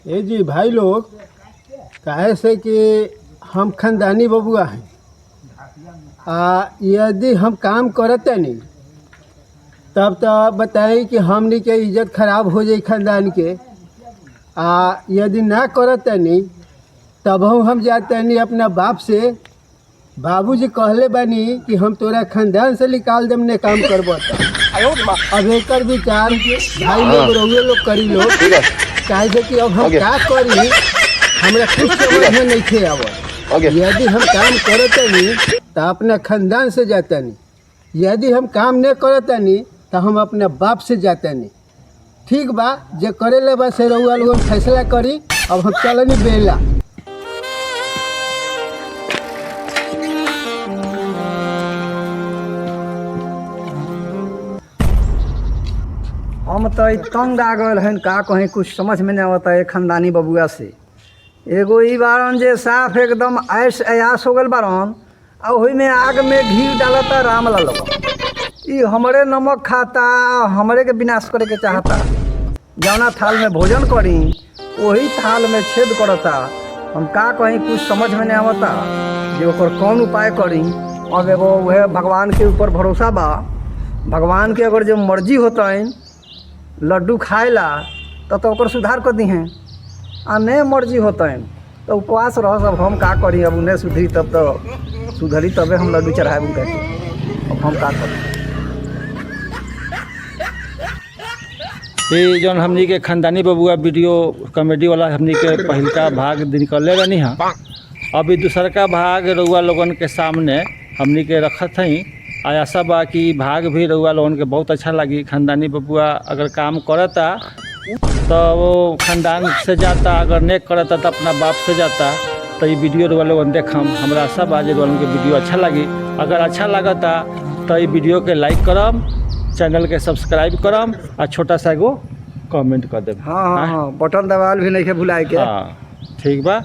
ए जी भाई लोग, काहे से कि हम खानदानी बबुआ हैं। यदि हम काम करते नहीं तब तो बताई कि हमनी के इज्जत खराब हो जाए खानदान के। यदि ना करते नहीं तब हम जाते नहीं अपना बाप से, बाबूजी कहले बानी कि हम तोरा खानदान से निकाल देम ने काम करबो। अब एक विचार भाई लोग रहुए लोग करी लोग, काहे से कि अब हम क्या करी हमरा कुछ समझ में नहीं थे आवत। यदि हम काम करते नहीं तो अपना खानदान से जाते नहीं, यदि हम काम नहीं करते नहीं तो हम अपने बाप से जाते नहीं। ठीक बा, जे करे ले बा से रहुआ लोग फैसला करी। अब हम चलनी बेला। हम तो तंग आ गए हैं, का कहीं कुछ समझ में नहीं आता है खानदानी बबुआ से। एगो ई बारन जे साफ एकदम ऐश अयास हो गल बारन, और वही में आग में घी डालता राम लाल। ई हमरे नमक खाता, हमरे के विनाश करे के चाहता। जौना थाल में भोजन करी वही थाल में छेद करता। हम का कहीं कुछ समझ में नहीं आवता जे ओकर कौन उपाय करी। अब एगो वह भगवान के ऊपर भरोसा बा, भगवान के अगर जो मर्जी होता है लड्डू खाएला तो ओकर सुधार कर दी हैं, आ नहीं मर्जी होता है तो उपवास रह। सब हम का करी, अब उन्हें सुधरी तब तो सुधरी तबे हम लड्डू चढ़ाए उनके। अब हम का करी। ये जौन हमनी के खानदानी बबुआ वीडियो कॉमेडी वाला हमनी के पहिलका भाग निकलले रहनी है। अभी दूसर का भाग रउआ लोगन के सामने हमनी के रखत हई। आशा बा कि भाग भी रउआ लोगन के बहुत अच्छा लगी। खानदानी बबुआ अगर काम करता तो वो खानदान से जाता, अगर नहीं करता तो अपना बाप से जाता। तो ये वीडियो रउआ लोगन देखम, हमरा आशा बा जे लोगन के वीडियो अच्छा लगी। अगर अच्छा लगता तो ये वीडियो के लाइक करम, चैनल के सब्सक्राइब करम और छोटा सा एगो कमेंट कर देम। हाँ, बटन दबाल भी नहीं के भुलाए के। हाँ, ठीक बा।